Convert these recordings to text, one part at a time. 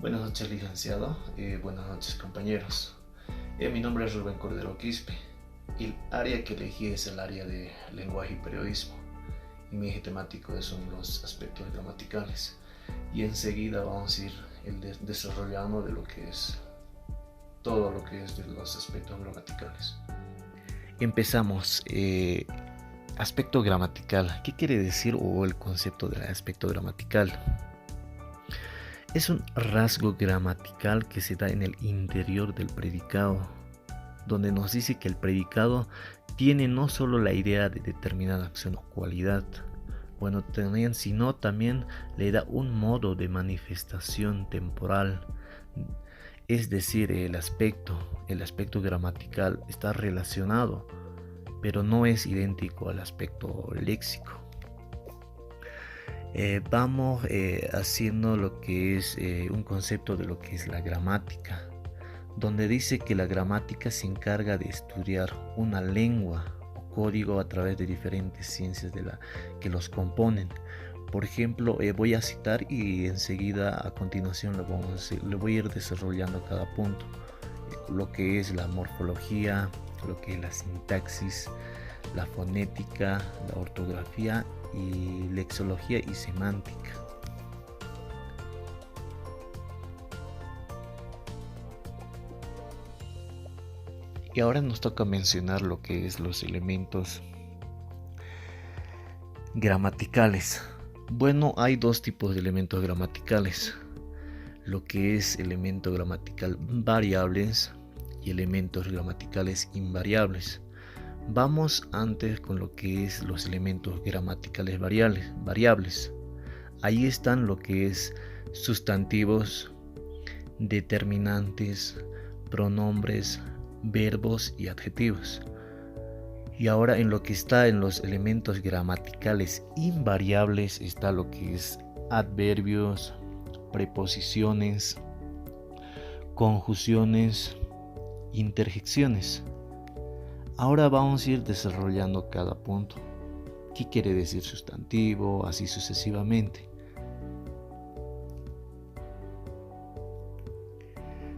Buenas noches, licenciado. Buenas noches, compañeros. Mi nombre es Rubén Cordero Quispe y el área que elegí es el área de lenguaje y periodismo. Y mi eje temático son los aspectos gramaticales. Y enseguida vamos a ir desarrollando de lo que es todo lo que es de los aspectos gramaticales. Empezamos. Aspecto gramatical. ¿Qué quiere decir o el concepto del aspecto gramatical? Es un rasgo gramatical que se da en el interior del predicado, donde nos dice que el predicado tiene no solo la idea de determinada acción o cualidad, sino también le da un modo de manifestación temporal. Es decir, el aspecto gramatical está relacionado, pero no es idéntico al aspecto léxico. Vamos haciendo lo que es un concepto de lo que es la gramática, donde dice que la gramática se encarga de estudiar una lengua o código a través de diferentes ciencias que los componen. Por ejemplo, voy a citar y enseguida a continuación le voy a ir desarrollando cada punto. Lo que es la morfología, lo que es la sintaxis, la fonética, la ortografía y lexología y semántica. Y ahora nos toca mencionar lo que es los elementos gramaticales. Bueno, hay dos tipos de elementos gramaticales. Lo que es elemento gramatical variables y elementos gramaticales invariables. Vamos antes con lo que es los elementos gramaticales variables. Ahí están lo que es sustantivos, determinantes, pronombres, verbos y adjetivos. Y ahora en lo que está en los elementos gramaticales invariables está lo que es adverbios, preposiciones, conjunciones, interjecciones. Ahora vamos a ir desarrollando cada punto. ¿Qué quiere decir sustantivo? Así sucesivamente.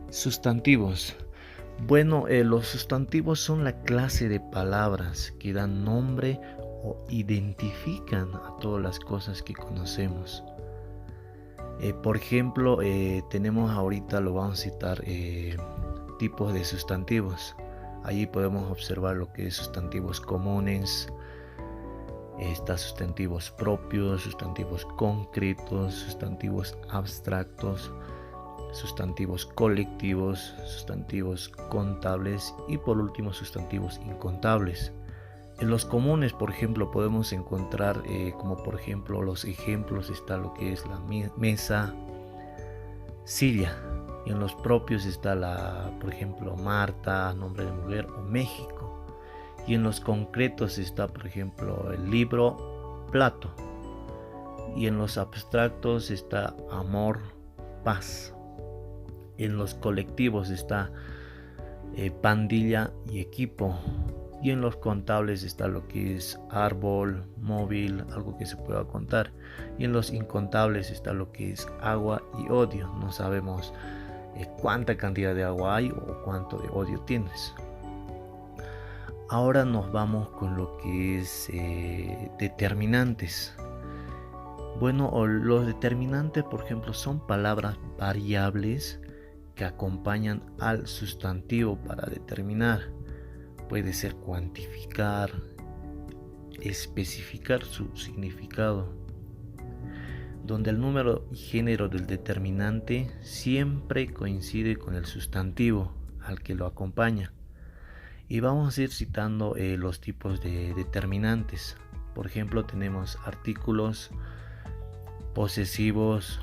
Sustantivos. Bueno, los sustantivos son la clase de palabras que dan nombre o identifican a todas las cosas que conocemos. Por ejemplo, tenemos ahorita, lo vamos a citar, tipos de sustantivos. Allí podemos observar lo que es sustantivos comunes, sustantivos propios, sustantivos concretos, sustantivos abstractos, sustantivos colectivos, sustantivos contables y por último sustantivos incontables. En los comunes, por ejemplo, podemos encontrar como por ejemplo los ejemplos está lo que es la mesa, silla. Y en los propios está por ejemplo, Marta, nombre de mujer o México. Y en los concretos está, por ejemplo, el libro, plato. Y en los abstractos está amor, paz. En los colectivos está pandilla y equipo. Y en los contables está lo que es árbol, móvil, algo que se pueda contar. Y en los incontables está lo que es agua y odio. No sabemos cuánta cantidad de agua hay o cuánto de odio tienes. Ahora nos vamos con lo que es determinantes. Bueno, los determinantes, por ejemplo, son palabras variables que acompañan al sustantivo para determinar. Puede ser cuantificar, especificar su significado, donde el número y género del determinante siempre coincide con el sustantivo al que lo acompaña. Y vamos a ir citando los tipos de determinantes. Por ejemplo, tenemos artículos, posesivos,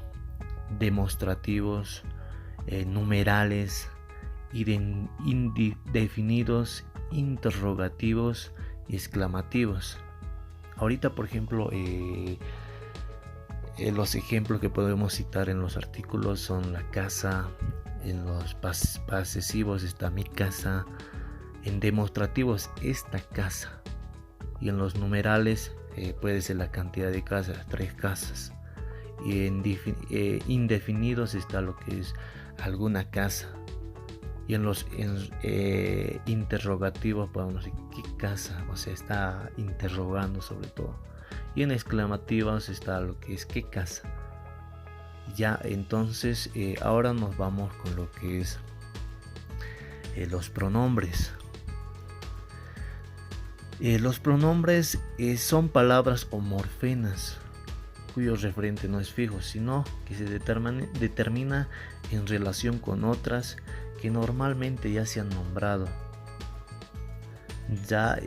demostrativos, numerales, indefinidos, interrogativos y exclamativos. Ahorita, por ejemplo, los ejemplos que podemos citar en los artículos son la casa, en los posesivos está mi casa, en demostrativos esta casa, y en los numerales puede ser la cantidad de casas, 3 casas. Y en indefinidos está lo que es alguna casa. Y en los interrogativos podemos decir ¿qué casa? O sea, está interrogando sobre todo. Y en exclamativos está lo que es ¿qué casa? Ya, entonces ahora nos vamos con lo que es los pronombres. Los pronombres son palabras o morfemas cuyo referente no es fijo, sino que se determina en relación con otras que normalmente ya se han nombrado. Ya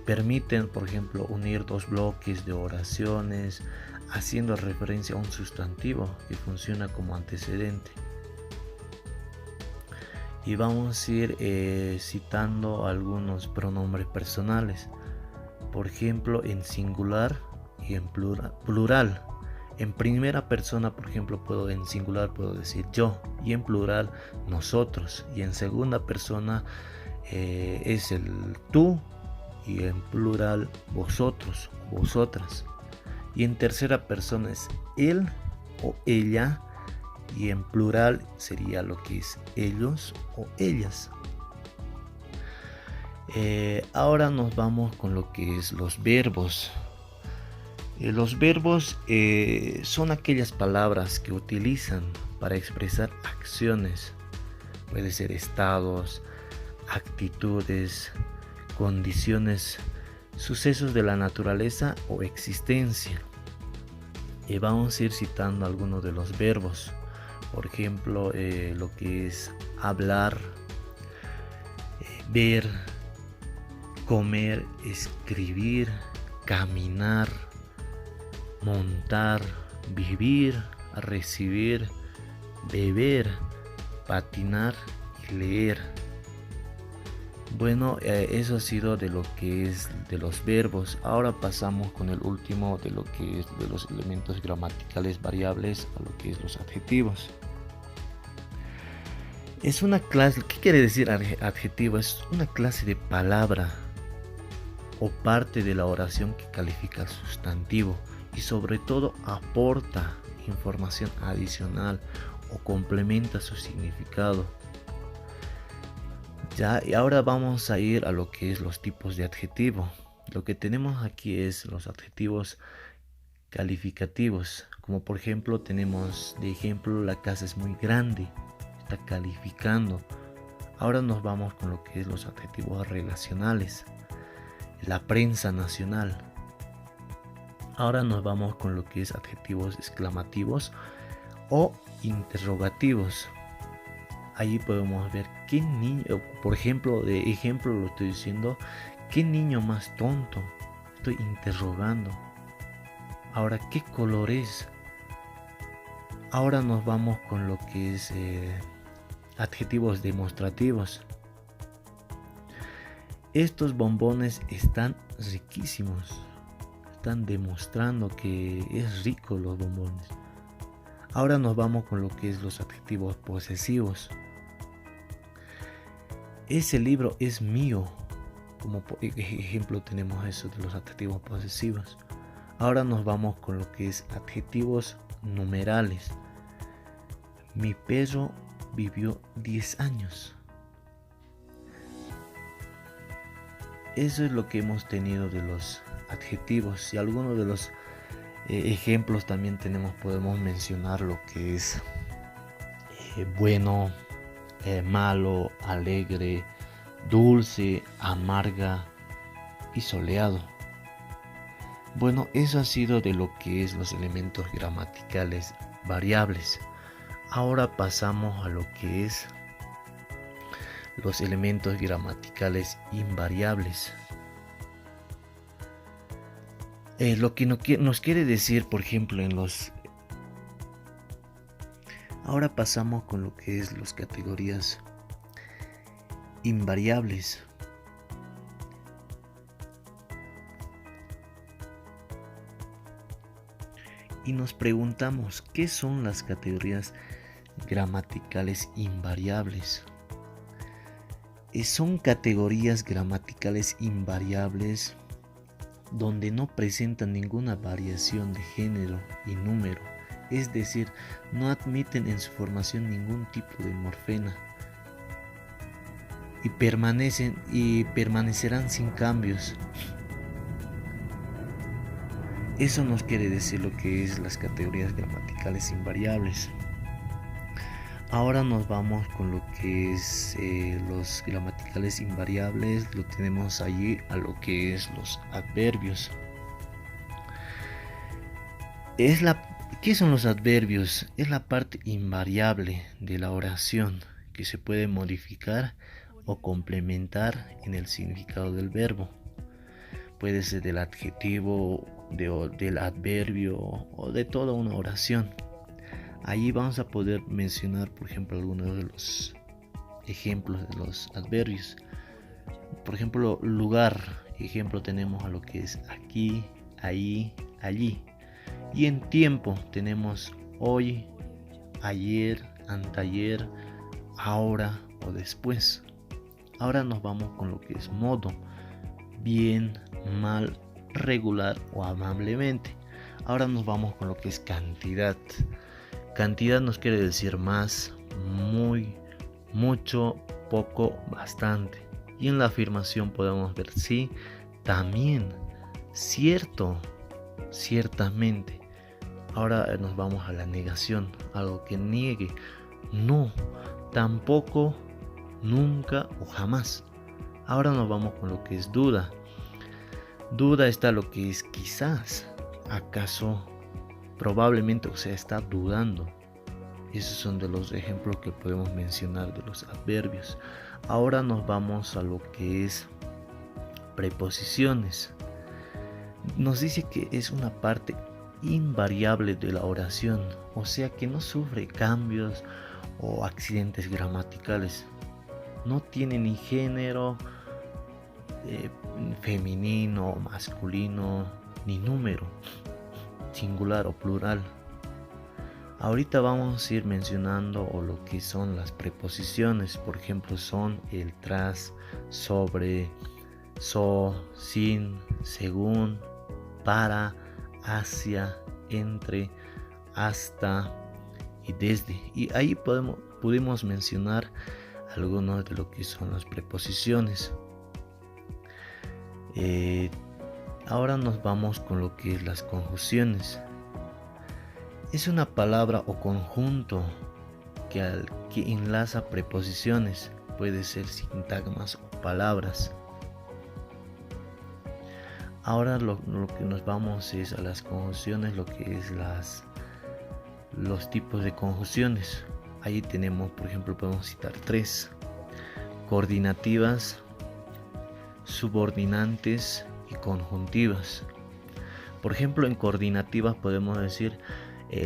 permiten, por ejemplo, unir dos bloques de oraciones, haciendo referencia a un sustantivo que funciona como antecedente. Y vamos a ir citando algunos pronombres personales, por ejemplo en singular y en plural. En primera persona, por ejemplo, en singular puedo decir yo, y en plural nosotros, y en segunda persona es el tú, y en plural vosotros, vosotras, y en tercera persona es él o ella, y en plural sería lo que es ellos o ellas. Ahora nos vamos con lo que es los verbos. Los verbos son aquellas palabras que utilizan para expresar acciones. Puede ser estados, actitudes, condiciones, sucesos de la naturaleza o existencia. Y vamos a ir citando algunos de los verbos. Por ejemplo, lo que es hablar, ver, comer, escribir, caminar, montar, vivir, recibir, beber, patinar y leer. Bueno, eso ha sido de lo que es de los verbos. Ahora pasamos con el último de lo que es de los elementos gramaticales variables a lo que es los adjetivos. Es una clase, ¿qué quiere decir adjetivo? Es una clase de palabra o parte de la oración que califica al sustantivo y sobre todo aporta información adicional o complementa su significado. Ya, y ahora vamos a ir a lo que es los tipos de adjetivo. Lo que tenemos aquí es los adjetivos calificativos, como por ejemplo tenemos de ejemplo la casa es muy grande, está calificando. Ahora nos vamos con lo que es los adjetivos relacionales. La prensa nacional. Ahora nos vamos con lo que es adjetivos exclamativos o interrogativos. Allí podemos ver qué niño, por ejemplo, de ejemplo lo estoy diciendo, qué niño más tonto. Estoy interrogando. Ahora, ¿qué color es? Ahora nos vamos con lo que es adjetivos demostrativos. Estos bombones están riquísimos. Están demostrando que es rico los bombones. Ahora nos vamos con lo que es los adjetivos posesivos. Ese libro es mío. Como ejemplo tenemos eso de los adjetivos posesivos. Ahora nos vamos con lo que es adjetivos numerales. Mi perro vivió 10 años. Eso es lo que hemos tenido de los adjetivos. Y algunos de los ejemplos también podemos mencionar lo que es bueno, malo, alegre, dulce, amarga y soleado. Bueno, eso ha sido de lo que es los elementos gramaticales variables. Ahora pasamos a lo que es los elementos gramaticales invariables. Lo que nos quiere decir, por ejemplo, ahora pasamos con lo que es las categorías invariables. Y nos preguntamos, ¿qué son las categorías gramaticales invariables? Son categorías gramaticales invariables donde no presentan ninguna variación de género y número es decir, no admiten en su formación ningún tipo de morfema y permanecerán sin cambios. Eso nos quiere decir lo que es las categorías gramaticales invariables. Ahora nos vamos con lo que es los gramaticales invariables. Lo tenemos allí a lo que es los adverbios. ¿Qué son los adverbios? Es la parte invariable de la oración que se puede modificar o complementar en el significado del verbo. Puede ser del adjetivo, del adverbio o de toda una oración. Allí vamos a poder mencionar, por ejemplo, algunos de los ejemplos de los adverbios. Por ejemplo, lugar. Ejemplo tenemos a lo que es aquí, ahí, allí. Y en tiempo tenemos hoy, ayer, anteayer, ahora o después. Ahora nos vamos con lo que es modo. Bien, mal, regular o amablemente. Ahora nos vamos con lo que es cantidad. Cantidad nos quiere decir más, muy, mucho, poco, bastante. Y en la afirmación podemos ver sí, también, cierto, ciertamente. Ahora nos vamos a la negación, algo que niegue, no, tampoco, nunca o jamás. Ahora nos vamos con lo que es duda. Duda está lo que es quizás, acaso, probablemente, o sea, está dudando. Esos son de los ejemplos que podemos mencionar de los adverbios. Ahora nos vamos a lo que es preposiciones. Nos dice que es una parte invariable de la oración, o sea que no sufre cambios o accidentes gramaticales. No tiene ni género femenino, masculino, ni número, singular o plural. Ahorita vamos a ir mencionando lo que son las preposiciones. Por ejemplo, son el tras, sobre, so, sin, según, para, hacia, entre, hasta y desde. Y ahí pudimos mencionar algunos de lo que son las preposiciones. Ahora nos vamos con lo que es las conjunciones. Es una palabra o conjunto que enlaza preposiciones. Puede ser sintagmas o palabras. Ahora lo que nos vamos es a las conjunciones, lo que es los tipos de conjunciones. Ahí tenemos, por ejemplo, podemos citar 3: coordinativas, subordinantes y conjuntivas. Por ejemplo, en coordinativas podemos decir,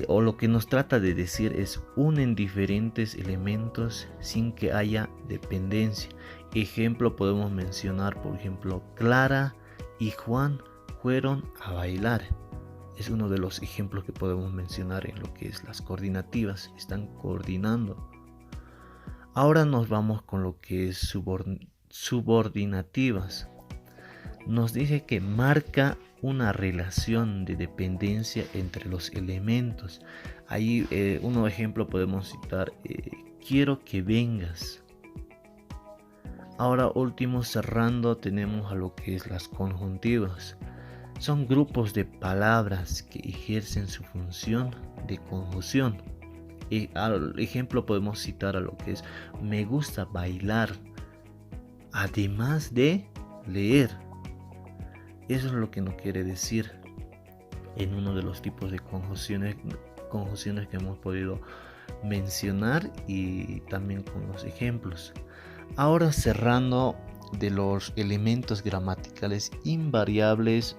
o lo que nos trata de decir es unen diferentes elementos sin que haya dependencia. Ejemplo podemos mencionar, por ejemplo, Clara y Juan fueron a bailar. Es uno de los ejemplos que podemos mencionar en lo que es las coordinativas. Están coordinando. Ahora nos vamos con lo que es subordinativas. Nos dice que marca una relación de dependencia entre los elementos. Ahí un ejemplo podemos citar, quiero que vengas. Ahora último, cerrando, tenemos a lo que es las conjuntivas. Son grupos de palabras que ejercen su función de conjunción. Y al ejemplo podemos citar a lo que es me gusta bailar, además de leer. Eso es lo que nos quiere decir en uno de los tipos de conjunciones que hemos podido mencionar y también con los ejemplos. Ahora, cerrando de los elementos gramaticales invariables,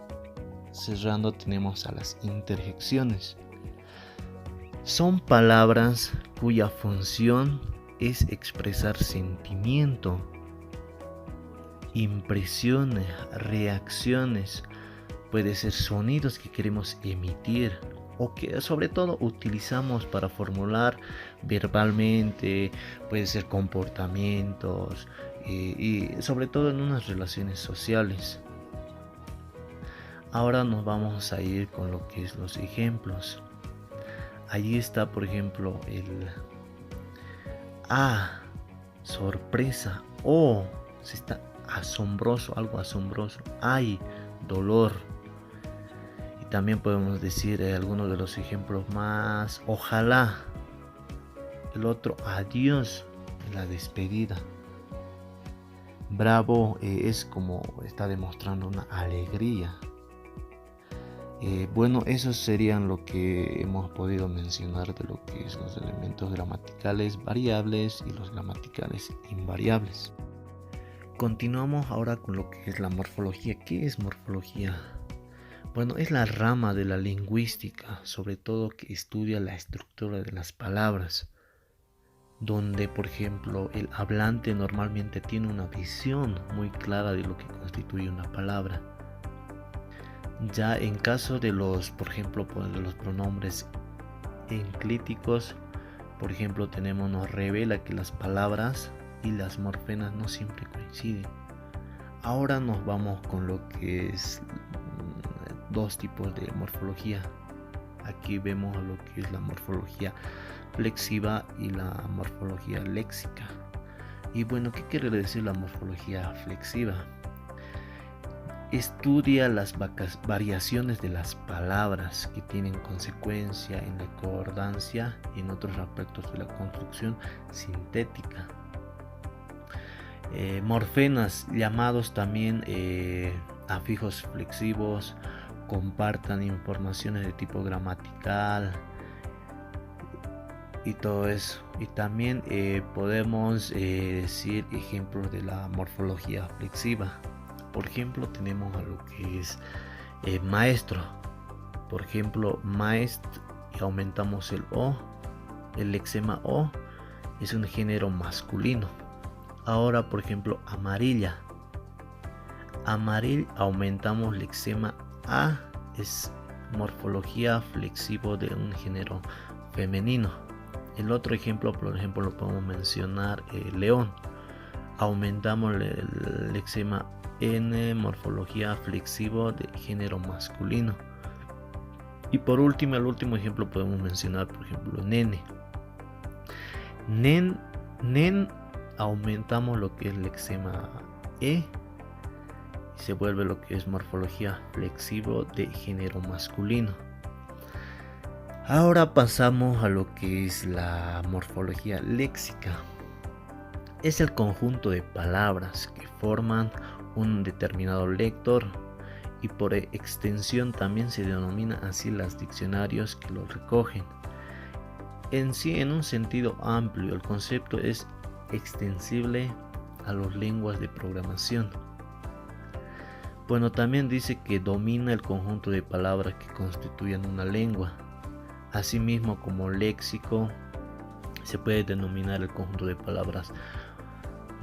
tenemos a las interjecciones. Son palabras cuya función es expresar sentimiento, impresiones, reacciones, puede ser sonidos que queremos emitir o que sobre todo utilizamos para formular verbalmente, puede ser comportamientos y sobre todo en unas relaciones sociales. Ahora nos vamos a ir con lo que es los ejemplos. Allí está, por ejemplo, el A, sorpresa. O, si está asombroso, algo asombroso. Ay, dolor. Y también podemos decir algunos de los ejemplos más. Ojalá. El otro, adiós, la despedida. Bravo es como está demostrando una alegría. Bueno, esos serían lo que hemos podido mencionar de lo que es los elementos gramaticales variables y los gramaticales invariables. Continuamos ahora con lo que es la morfología. ¿Qué es morfología? Bueno, es la rama de la lingüística, sobre todo que estudia la estructura de las palabras, donde, por ejemplo, el hablante normalmente tiene una visión muy clara de lo que constituye una palabra. Ya en caso de los, por ejemplo, de los pronombres enclíticos, por ejemplo, nos revela que las palabras y las morfemas no siempre coinciden. Ahora nos vamos con lo que es dos tipos de morfología. Aquí vemos lo que es la morfología flexiva y la morfología léxica. Y bueno, ¿qué quiere decir la morfología flexiva? Estudia las variaciones de las palabras que tienen consecuencia en la concordancia y en otros aspectos de la construcción sintética. Morfemas, llamados también afijos flexivos, compartan informaciones de tipo gramatical y todo eso. Y también podemos decir ejemplos de la morfología flexiva. Por ejemplo, tenemos a lo que es maestro. Por ejemplo, maest, y aumentamos el O. El lexema O es un género masculino. Ahora, por ejemplo, amarilla. Amaril, aumentamos lexema A, es morfología flexivo de un género femenino. El otro ejemplo, por ejemplo, lo podemos mencionar león. Aumentamos el lexema N, morfología flexivo de género masculino. Y por último, el último ejemplo podemos mencionar, por ejemplo, nene. Nen, aumentamos lo que es lexema E y se vuelve lo que es morfología flexivo de género masculino. Ahora pasamos a lo que es la morfología léxica. Es el conjunto de palabras que forman un determinado lector y por extensión también se denomina así los diccionarios que lo recogen. En sí, en un sentido amplio, el concepto es extensible a las lenguas de programación. Bueno, también dice que domina el conjunto de palabras que constituyen una lengua. Asimismo, como léxico, se puede denominar el conjunto de palabras,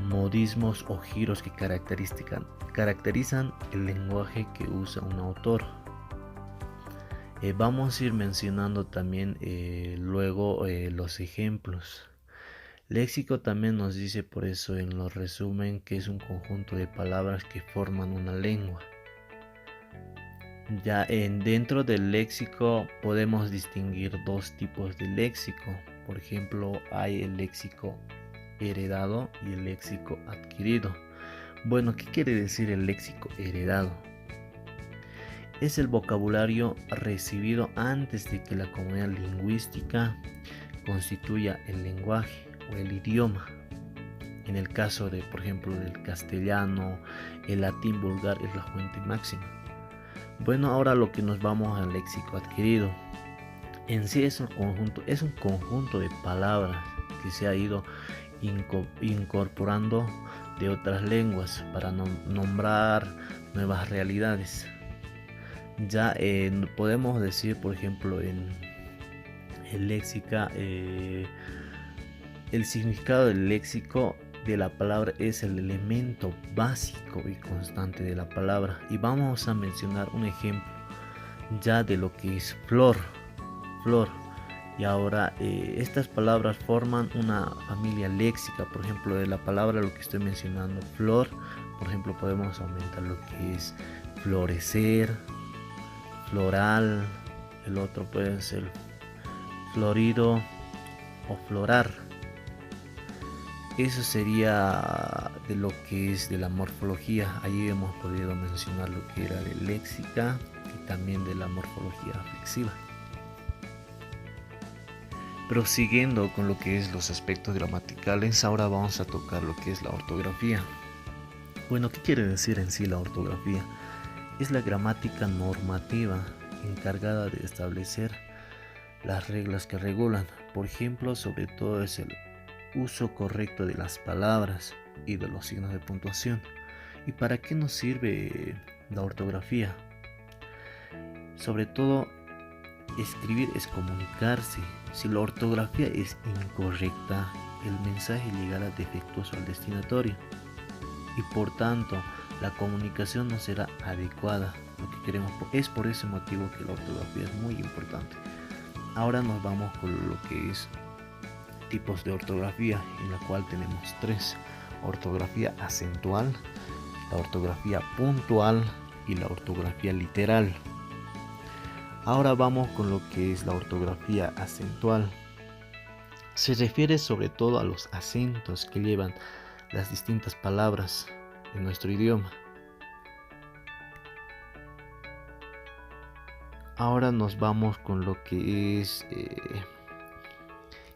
modismos o giros que caracterizan el lenguaje que usa un autor. Vamos a ir mencionando también luego los ejemplos. Léxico también nos dice por eso en los resumen que es un conjunto de palabras que forman una lengua. Ya dentro del léxico podemos distinguir dos tipos de léxico. Por ejemplo, hay el léxico heredado y el léxico adquirido. Bueno, ¿qué quiere decir el léxico heredado? Es el vocabulario recibido antes de que la comunidad lingüística constituya el lenguaje o el idioma. En el caso de, por ejemplo, del castellano, el latín vulgar es la fuente máxima. Bueno, ahora lo que nos vamos al léxico adquirido. En sí es un conjunto de palabras que se ha ido incorporando de otras lenguas para nombrar nuevas realidades. Ya podemos decir, por ejemplo, en el léxica, el significado del léxico de la palabra es el elemento básico y constante de la palabra. Y vamos a mencionar un ejemplo ya de lo que es flor. Y ahora estas palabras forman una familia léxica. Por ejemplo, de la palabra lo que estoy mencionando, flor, por ejemplo, podemos aumentar lo que es florecer, floral. El otro puede ser florido o florar. Eso sería de lo que es de la morfología. Allí hemos podido mencionar lo que era de léxica y también de la morfología flexiva. Prosiguiendo con lo que es los aspectos gramaticales, ahora vamos a tocar lo que es la ortografía. Bueno, ¿qué quiere decir en sí la ortografía? Es la gramática normativa encargada de establecer las reglas que regulan. Por ejemplo, sobre todo es el uso correcto de las palabras y de los signos de puntuación. ¿Y para qué nos sirve la ortografía? Sobre todo, escribir es comunicarse. Si la ortografía es incorrecta, el mensaje llegará defectuoso al destinatario y por tanto la comunicación no será adecuada. Lo que queremos es por ese motivo que la ortografía es muy importante. Ahora nos vamos con lo que es tipos de ortografía, en la cual tenemos 3: ortografía acentual, la ortografía puntual y la ortografía literal. Ahora vamos con lo que es la ortografía acentual. Se refiere sobre todo a los acentos que llevan las distintas palabras en nuestro idioma. Ahora nos vamos con lo que es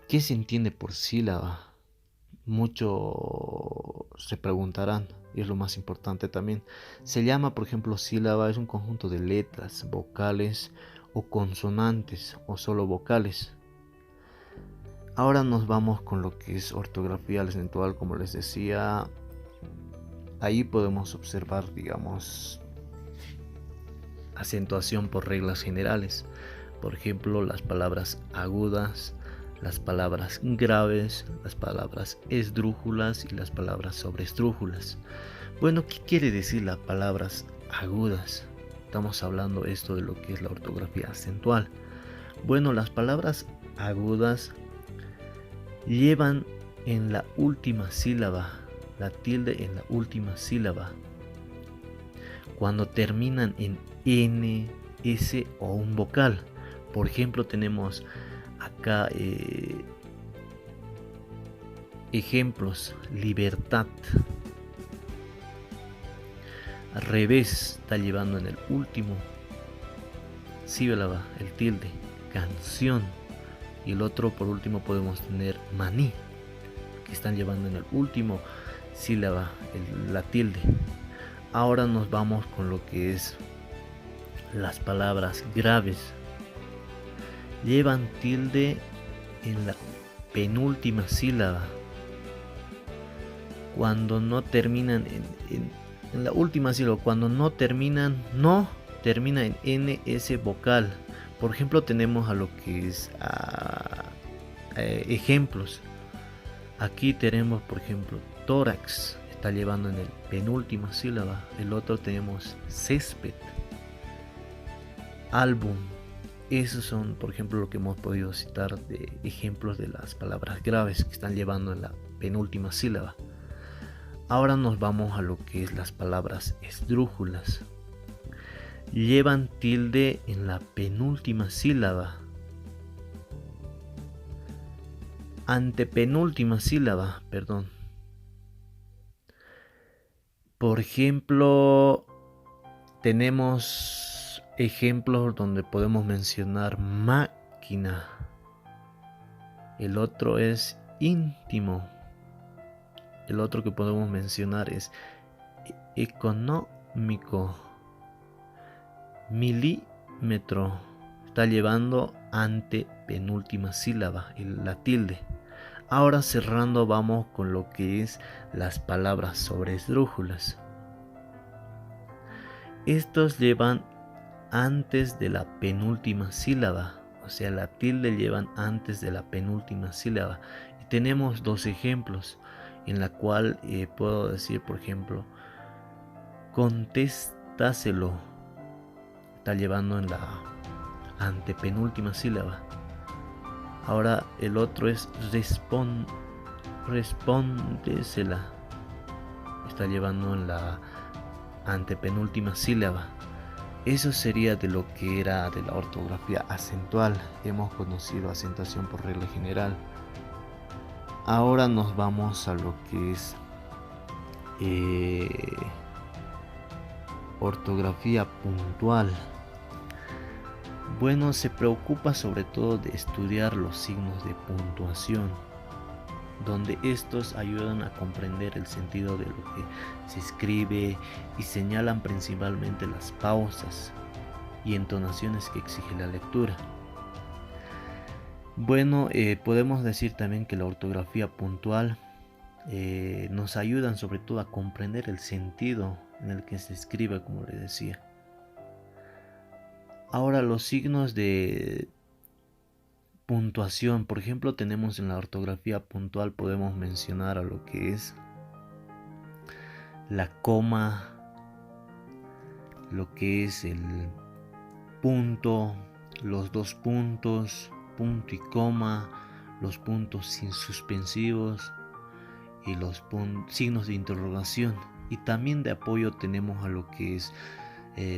¿qué se entiende por sílaba? Muchos se preguntarán, y es lo más importante también. Se llama, por ejemplo, sílaba, es un conjunto de letras, vocales o consonantes o solo vocales. Ahora nos vamos con lo que es ortografía acentual, como les decía. Ahí podemos observar, digamos, acentuación por reglas generales. Por ejemplo, las palabras agudas, las palabras graves, las palabras esdrújulas y las palabras sobresdrújulas. Bueno, ¿qué quiere decir las palabras agudas? Estamos hablando esto de lo que es la ortografía acentual. Bueno, las palabras agudas llevan en la última sílaba la tilde en la última sílaba. Cuando terminan en N, S o un vocal. Por ejemplo, tenemos acá ejemplos: libertad. Al revés, está llevando en el último sílaba el tilde. Canción. Y el otro, por último, podemos tener maní, que están llevando en el último sílaba la tilde. Ahora nos vamos con lo que es las palabras graves. Llevan tilde en la penúltima sílaba. Cuando no terminan en la última sílaba, cuando no termina en NS vocal. Por ejemplo, tenemos a lo que es ejemplos. Aquí tenemos, por ejemplo, tórax, está llevando en el penúltima sílaba. El otro tenemos césped, álbum. Esos son, por ejemplo, lo que hemos podido citar de ejemplos de las palabras graves que están llevando en la penúltima sílaba. Ahora nos vamos a lo que es las palabras esdrújulas. Llevan tilde en la penúltima sílaba. Antepenúltima sílaba, perdón. Por ejemplo, tenemos ejemplos donde podemos mencionar máquina. El otro es íntimo. El otro que podemos mencionar es económico. Milímetro. Está llevando ante penúltima sílaba la tilde. Ahora cerrando vamos con lo que es las palabras sobresdrújulas. Estos llevan antes de la penúltima sílaba, o sea, la tilde llevan antes de la penúltima sílaba. Y tenemos dos ejemplos en la cual puedo decir, por ejemplo, contéstaselo. Está llevando en la antepenúltima sílaba. Ahora el otro es respóndesela. Está llevando en la antepenúltima sílaba. Eso sería de lo que era de la ortografía acentual. Hemos conocido acentuación por regla general. Ahora nos vamos a lo que es ortografía puntual. Bueno, se preocupa sobre todo de estudiar los signos de puntuación, donde estos ayudan a comprender el sentido de lo que se escribe y señalan principalmente las pausas y entonaciones que exige la lectura. Bueno, podemos decir también que la ortografía puntual nos ayudan sobre todo a comprender el sentido en el que se escribe, como les decía. Ahora, los signos de puntuación, por ejemplo, tenemos en la ortografía puntual, podemos mencionar a lo que es la coma, lo que es el punto, los dos puntos, punto y coma, los puntos sin suspensivos y los signos de interrogación. Y también de apoyo tenemos a lo que es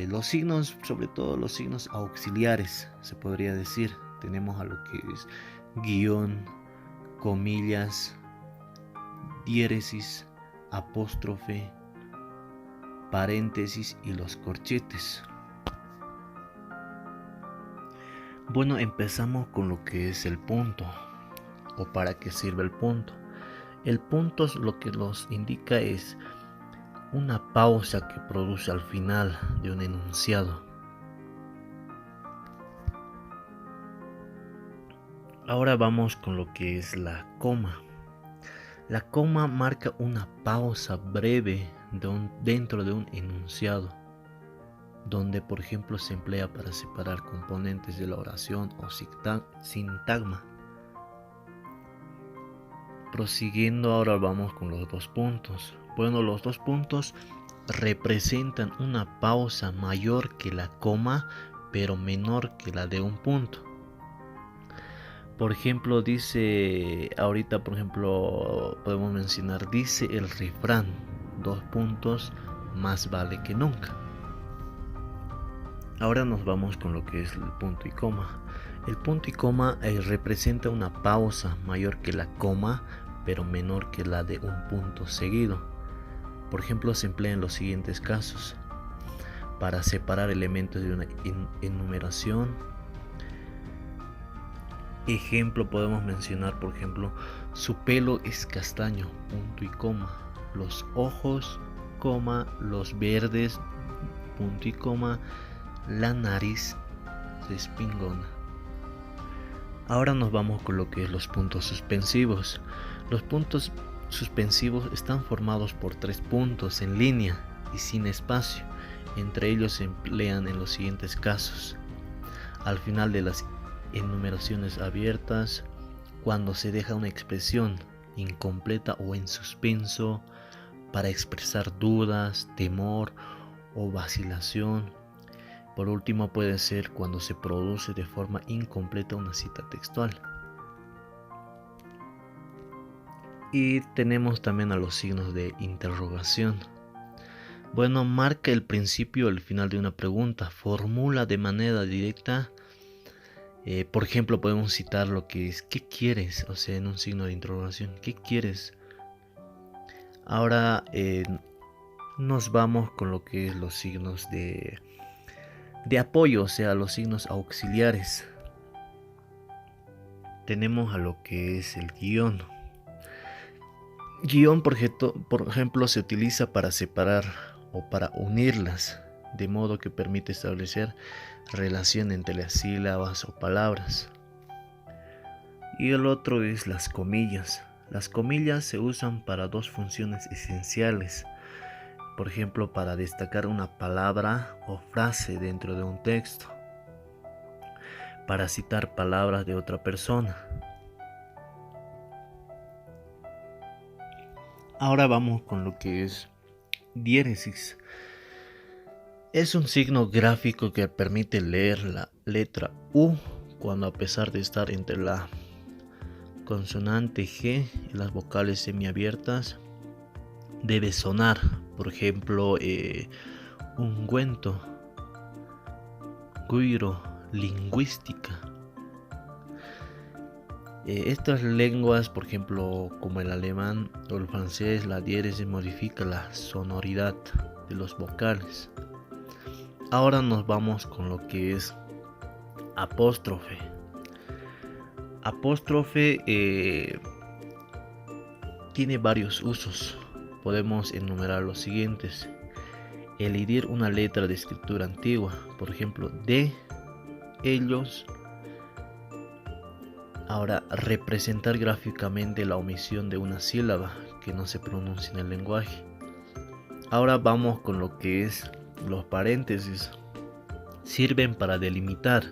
los signos, sobre todo los signos auxiliares, se podría decir. Tenemos a lo que es guión, comillas, diéresis, apóstrofe, paréntesis y los corchetes. Bueno, empezamos con lo que es el punto, o para qué sirve el punto. El punto lo que nos indica es una pausa que produce al final de un enunciado. Ahora vamos con lo que es la coma. La coma marca una pausa breve dentro de un enunciado, donde por ejemplo se emplea para separar componentes de la oración o sintagma. Prosiguiendo, ahora vamos con los dos puntos. Bueno, los dos puntos representan una pausa mayor que la coma, pero menor que la de un punto. Por ejemplo, dice, ahorita por ejemplo podemos mencionar, dice el refrán, dos puntos, más vale que nunca. Ahora nos vamos con lo que es el punto y coma. El punto y coma representa una pausa mayor que la coma, pero menor que la de un punto seguido. Por ejemplo, se emplea en los siguientes casos: para separar elementos de una enumeración. Ejemplo, podemos mencionar, por ejemplo, su pelo es castaño, punto y coma. Los ojos, coma, los verdes, punto y coma. La nariz respingona. Ahora nos vamos con lo que es los puntos suspensivos. Los puntos suspensivos están formados por tres puntos en línea y sin espacio. Entre ellos se emplean en los siguientes casos: al final de las enumeraciones abiertas, cuando se deja una expresión incompleta o en suspenso, para expresar dudas, temor o vacilación. Por último, puede ser cuando se produce de forma incompleta una cita textual. Y tenemos también a los signos de interrogación. Bueno, marca el principio o el final de una pregunta, formula de manera directa. Por ejemplo, podemos citar lo que es ¿qué quieres? O sea, en un signo de interrogación, ¿qué quieres? Ahora nos vamos con lo que es los signos de apoyo, o sea, los signos auxiliares. Tenemos a lo que es el guión. Guión, por ejemplo, se utiliza para separar o para unirlas, de modo que permite establecer relación entre las sílabas o palabras. Y el otro es las comillas. Las comillas se usan para dos funciones esenciales. Por ejemplo, para destacar una palabra o frase dentro de un texto, para citar palabras de otra persona. Ahora vamos con lo que es diéresis. Es un signo gráfico que permite leer la letra U cuando, a pesar de estar entre la consonante G y las vocales semiabiertas, debe sonar. Por ejemplo, ungüento, guiro-lingüística. Estas lenguas, por ejemplo, como el alemán o el francés, la diéresis modifica la sonoridad de los vocales. Ahora nos vamos con lo que es apóstrofe. Apóstrofe tiene varios usos. Podemos enumerar los siguientes: elidir una letra de escritura antigua, por ejemplo, de, ellos. Ahora, representar gráficamente la omisión de una sílaba que no se pronuncia en el lenguaje. Ahora vamos con lo que es los paréntesis. Sirven para delimitar.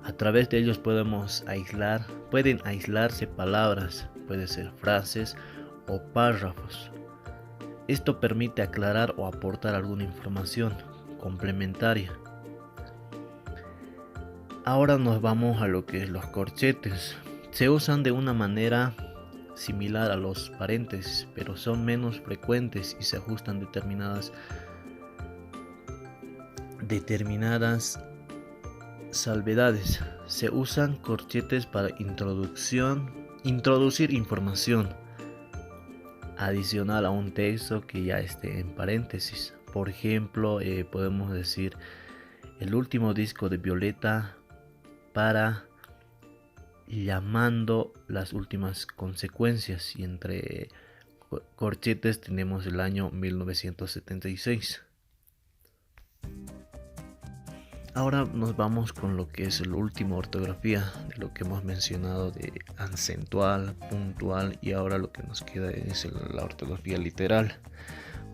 A través de ellos pueden aislarse palabras, pueden ser frases o párrafos. Esto permite aclarar o aportar alguna información complementaria. Ahora nos vamos a lo que es los corchetes. Se usan de una manera similar a los paréntesis, pero son menos frecuentes y se ajustan determinadas salvedades. Se usan corchetes para introducir información adicional a un texto que ya esté en paréntesis. Por ejemplo, podemos decir el último disco de Violeta para llamando las últimas consecuencias, y entre corchetes tenemos el año 1976. Ahora nos vamos con lo que es la última ortografía de lo que hemos mencionado de acentual, puntual, y ahora lo que nos queda es la ortografía literal.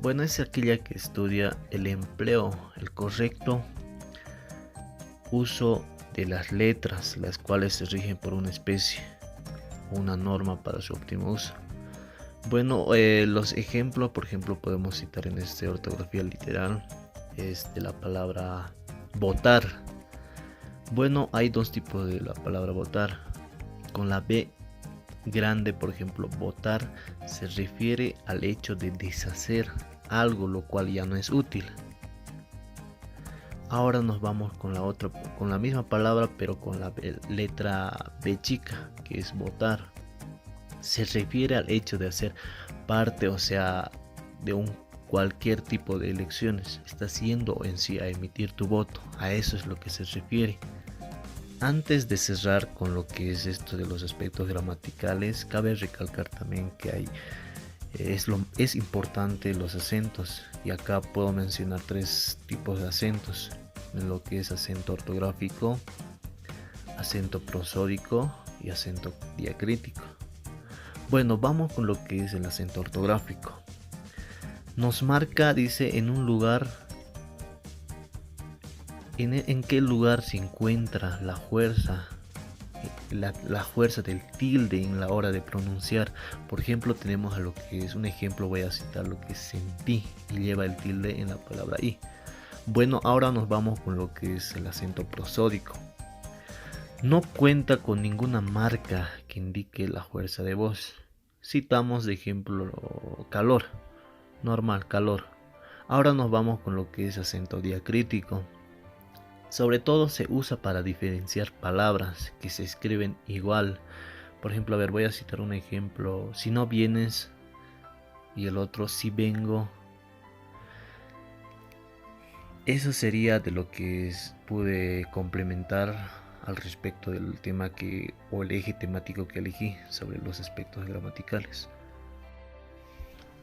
Bueno, es aquella que estudia el empleo, el correcto uso de las letras, las cuales se rigen por una especie o una norma para su óptimo uso. Bueno, los ejemplos, por ejemplo, podemos citar en esta ortografía literal, es de la palabra votar. Bueno, hay dos tipos de la palabra votar. Con la B grande, por ejemplo, votar se refiere al hecho de deshacer algo, lo cual ya no es útil. Ahora nos vamos con la otra, con la misma palabra, pero con la letra B chica, que es votar. Se refiere al hecho de hacer parte, o sea, de cualquier tipo de elecciones. Estás yendo en sí a emitir tu voto. A eso es lo que se refiere. Antes de cerrar con lo que es esto de los aspectos gramaticales, cabe recalcar también que es importante los acentos, y acá puedo mencionar 3 tipos de acentos, en lo que es acento ortográfico, acento prosódico y acento diacrítico. Bueno, vamos con lo que es el acento ortográfico. Nos marca, dice, en un lugar, en qué lugar se encuentra la fuerza, la fuerza del tilde en la hora de pronunciar. Por ejemplo, tenemos a lo que es un ejemplo, voy a citar lo que es sentí, y lleva el tilde en la palabra i. Bueno, ahora nos vamos con lo que es el acento prosódico. No cuenta con ninguna marca que indique la fuerza de voz. Citamos de ejemplo calor, normal, calor. Ahora nos vamos con lo que es acento diacrítico. Sobre todo se usa para diferenciar palabras que se escriben igual. Por ejemplo, voy a citar un ejemplo: si no vienes, y el otro si vengo. Eso sería de lo que pude complementar al respecto del tema o el eje temático que elegí sobre los aspectos gramaticales.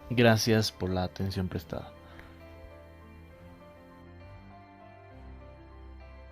Gracias por la atención prestada.